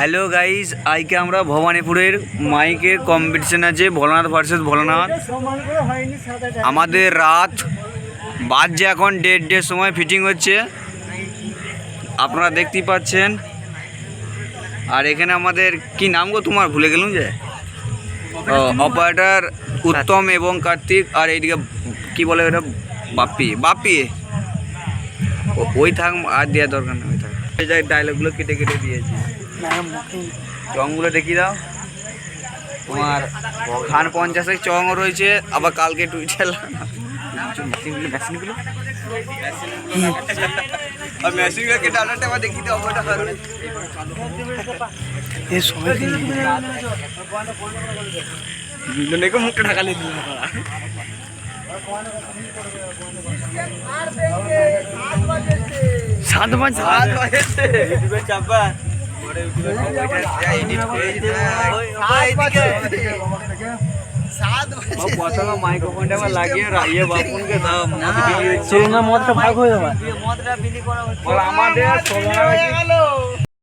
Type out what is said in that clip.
Hello guys, আজকে আমরা ভবানীপুরের মাইকের কম্পিটিশন আছে, ভোলানাথ ভার্সেস ভোলানাথ। আমাদের রাত বাজছে এখন 1:30 সময় ফিটিং হচ্ছে, আপনারা দেখতেই পাচ্ছেন। আর এখানে আমাদের কি নাম গো তোমার, ভুলে গেলাম যে, অপারেটর উত্তম এবং কার্তিক। আর এইদিকে কি বলে ওটা, বাপ্পি বাপ্পি ওই থাক, আর দেওয়ার দরকার নেই, ওই থাক। এই যে ডায়লগগুলো কেটে কেটে দিয়েছি, চংগুলো দেখিয়ে দাও। তোমার খান 50 চংও রয়েছে, আবার কালকে টুইটার মেশিনগুলো ডাটাটা আবার দেখিয়ে দাও। মুখটা ঢাকালি দিল সাত বাজে চাপা মাইক্রোফোনটা লাগিয়ে রাইয়ে বাপুনকে দাও, মদটা ভাগ হয়ে যাবে। আমাদের